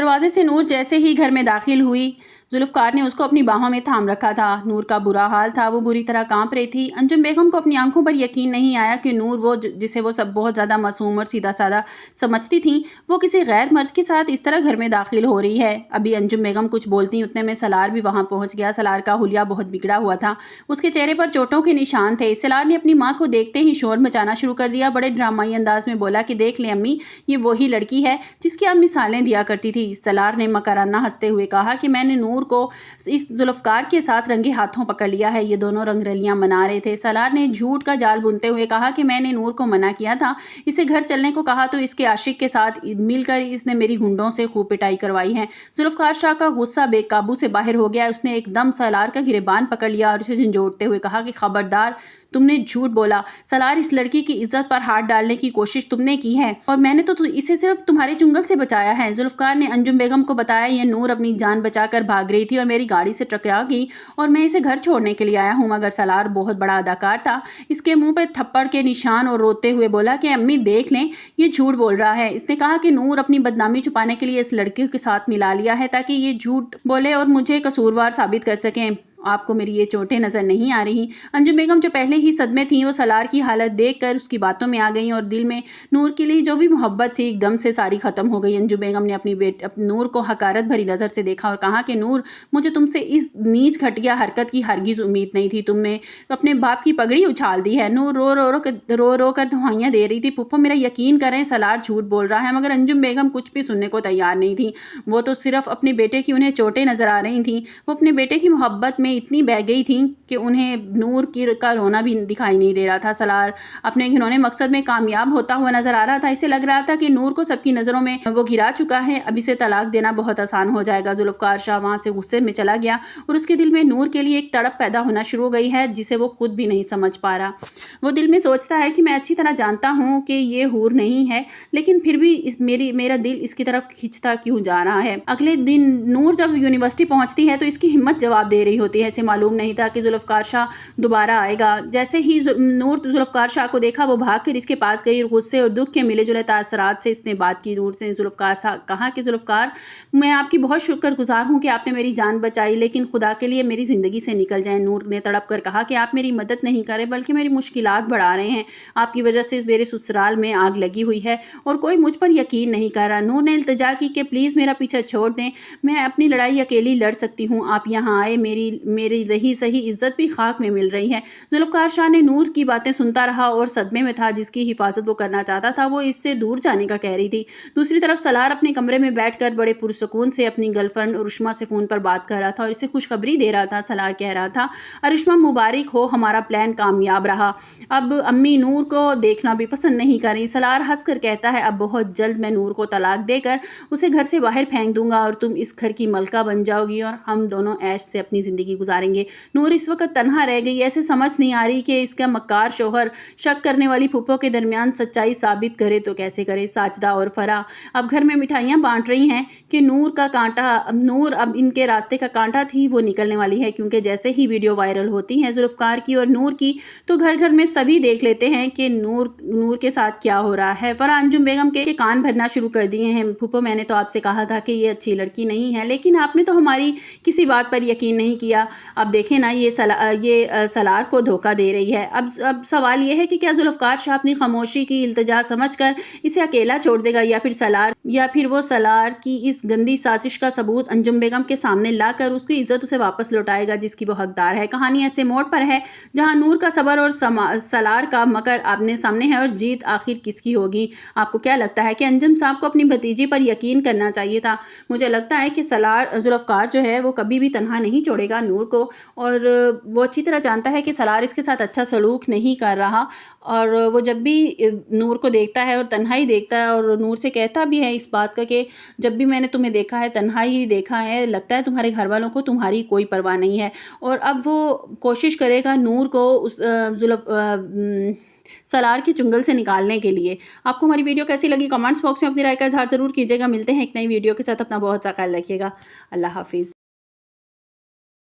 दरवाजे से नूर जैसे ही घर में दाखिल हुई, जुल्फ़कार ने उसको अपनी बाहों में थाम रखा था। नूर का बुरा हाल था, वो बुरी तरह कांप रही थी। अंजुम बेगम को अपनी आंखों पर यकीन नहीं आया कि नूर, वो जिसे वो सब बहुत ज़्यादा मासूम और सीधा साधा समझती थी, वो किसी गैर मर्द के साथ इस तरह घर में दाखिल हो रही है। अभी अंजुम बेगम कुछ बोलती, उतने में सलार भी वहाँ पहुँच गया। सलार का हुलिया बहुत बिगड़ा हुआ था, उसके चेहरे पर चोटों के निशान थे। सलार ने अपनी माँ को देखते ही शोर मचाना शुरू कर दिया। बड़े ड्रामाई अंदाज में बोला कि देख लें अम्मी, ये वही लड़की है जिसकी आप मिसालें दिया करती थी। सलार ने मकराना हंसते हुए कहा कि मैंने नूर को इस जुल्फ़कार के साथ रंगे हाथों पकड़ लिया है, ये दोनों रंगरलियां मना रहे थे। सलार ने झूठ का जाल बुनते हुए कहा कि मैंने नूर को मना किया था, इसे घर चलने को कहा तो इसके आशिक के साथ मिलकर इसने मेरी घुंडों से खूब पिटाई करवाई है। जुल्फ़कार शाह का गुस्सा बेकाबू से बाहर हो गया। उसने एकदम सलार का गिरेबान पकड़ लिया और उसे झंझोड़ते हुए कहा कि खबरदार, तुमने झूठ बोला। सलार, इस लड़की की इज्जत पर हाथ डालने की कोशिश तुमने की है और मैंने तो इसे सिर्फ तुम्हारे चुंगल से बचाया है। जुल्फ़कार ने अंजुम बेगम को बताया, ये नूर अपनी जान बचाकर भाग रही थी और मेरी गाड़ी से टकरा गई और मैं इसे घर छोड़ने के लिए आया हूँ। मगर सलार बहुत बड़ा अदाकार था, इसके मुंह पर थप्पड़ के निशान और रोते हुए बोला कि अम्मी देख लें, ये झूठ बोल रहा है। इसने कहा कि नूर अपनी बदनामी छुपाने के लिए इस लड़के के साथ मिला लिया है ताकि ये झूठ बोले और मुझे कसूरवार साबित कर सकें। आपको मेरी ये चोटें नज़र नहीं आ रही? अंजुम बेगम जो पहले ही सदमे थी, वो सलार की हालत देखकर उसकी बातों में आ गई और दिल में नूर के लिए जो भी मोहब्बत थी एकदम से सारी ख़त्म हो गई। अंजुम बेगम ने अपनी नूर को हकारत भरी नज़र से देखा और कहा कि नूर, मुझे तुमसे इस नीच घटिया हरकत की हरगिज़ उम्मीद नहीं थी। तुमने अपने बाप की पगड़ी उछाल दी है। नूर रो रो कर दुहाइयाँ दे रही थी। पुप्पो, मेरा यकीन करें, सलार झूठ बोल रहा है। मगर अंजुम बेगम कुछ भी सुनने को तैयार नहीं थी। वो तो सिर्फ अपने बेटे की उन्हें चोटें नज़र आ रही थी। वो अपने बेटे की मोहब्बत में इतनी बह गई थी कि उन्हें नूर का रोना भी दिखाई नहीं दे रहा था। सलार अपने घिनौने मकसद में कामयाब होता हुआ नजर आ रहा था। इसे लग रहा था कि नूर को सबकी नज़रों में वो गिरा चुका है, अब इसे तलाक देना बहुत आसान हो जाएगा। जुल्फ़कार शाह वहाँ से गुस्से में चला गया और उसके दिल में नूर के लिए एक तड़प पैदा होना शुरू हो गई है जिसे वो खुद भी नहीं समझ पा रहा। वो दिल में सोचता है कि मैं अच्छी तरह जानता हूँ कि ये हूर नहीं है, लेकिन फिर भी मेरा दिल इसकी तरफ खिंचता क्यों जा रहा है। अगले दिन नूर जब यूनिवर्सिटी पहुँचती है तो इसकी हिम्मत जवाब दे रही होती है। इसे मालूम नहीं था कि जुल्फ़कार शाह दोबारा आएगा। जैसे ही नूर जुल्फ़कार शाह को देखा, वो भागकर इसके पास गई और गुस्से और दुख के मिले जुले तासरात से इसने बात की। नूर से जुल्फ़कार शाह कहा कि जुल्फ़कार, मैं आपकी बहुत शुक्रगुजार हूँ कि आपने मेरी जान बचाई, लेकिन खुदा के लिए मेरी ज़िंदगी से निकल जाएं। नूर ने तड़प कर कहा कि आप मेरी मदद नहीं करें बल्कि मेरी मुश्किलात बढ़ा रहे हैं। आपकी वजह से मेरे ससुराल में आग लगी हुई है और कोई मुझ पर यकीन नहीं कर रहा। नूर ने इल्तिजा की कि प्लीज़ मेरा पीछा छोड़ दें, मैं अपनी लड़ाई अकेली लड़ सकती हूँ। आप यहाँ आए, मेरी रही सही इज्जत भी खाक में मिल रही है। जुल्फ़कार शाह ने नूर की बातें सुनता रहा और सदमे में था। जिसकी हिफाजत वो करना चाहता था, वो इससे दूर जाने का कह रही थी। दूसरी तरफ सलार अपने कमरे में बैठकर बड़े पुरसुकून से अपनी गर्लफ्रेंड अरुश्मा से फ़ोन पर बात कर रहा था और इसे खुशखबरी दे रहा था। सलार कह रहा था, अरुश्मा मुबारक हो, हमारा प्लान कामयाब रहा। अब अम्मी नूर को देखना भी पसंद नहीं कर रही। सलार हंसकर कहता है, अब बहुत जल्द मैं नूर को तलाक देकर उसे घर से बाहर फेंक दूंगा और तुम इस घर की मलका बन जाओगी और हम दोनों ऐश से अपनी ज़िंदगी गुजारेंगे। नूर इस वक्त तन्हा रह गई। ऐसे समझ नहीं आ रही कि इसका मक्कार शोहर शक करने वाली फूफो के दरमियान सच्चाई साबित करे तो कैसे करे। साजदा और फरा अब घर में मिठाइयाँ बांट रही हैं कि नूर अब इनके रास्ते का कांटा थी, वो निकलने वाली है। क्योंकि जैसे ही वीडियो वायरल होती है जुल्फ़कार की और नूर की, तो घर घर में सभी देख लेते हैं कि नूर के साथ क्या हो रहा है। फरा अंजुम बेगम के कान भरना शुरू कर दिए हैं। फूफो, मैंने तो आपसे कहा था कि ये अच्छी लड़की नहीं है, लेकिन आपने तो हमारी किसी बात पर यकीन नहीं किया। अब देखें ना, ये सलार को धोखा दे रही है। अब सवाल ये है कि क्या जुल्फ़कार शाह अपनी खामोशी की इल्तिजा समझकर इसे अकेला छोड़ देगा या फिर वो सलार की इस गंदी साजिश का सबूत अंजुम बेगम के सामने लाकर उसकी इज्जत उसे वापस लौटाएगा जिसकी वो हकदार है। कहानी ऐसे मोड़ पर है जहां नूर का सबर और सलार का मकर आमने सामने है और जीत आखिर किसकी होगी। आपको क्या लगता है कि अंजुम साहब को अपनी भतीजी पर यकीन करना चाहिए था? मुझे लगता है कि जुल्फ़कार जो है वो कभी भी तन्हा नहीं छोड़ेगा नूर को, और वो अच्छी तरह जानता है कि सलार इसके साथ अच्छा सलूक नहीं कर रहा। और वो जब भी नूर को देखता है और तन्हाई देखता है और नूर से कहता भी है इस बात का कि जब भी मैंने तुम्हें देखा है तन्हाई ही देखा है, लगता है तुम्हारे घर वालों को तुम्हारी कोई परवाह नहीं है। और अब वो कोशिश करेगा नूर को उस सलार के चुंगल से निकालने के लिए। आपको हमारी वीडियो कैसी लगी कमेंट्स बॉक्स में अपनी राय का इजहार ज़रूर कीजिएगा। मिलते हैं एक नई वीडियो के साथ। अपना बहुत सा ख्याल रखिएगा। अल्लाह हाफिज़।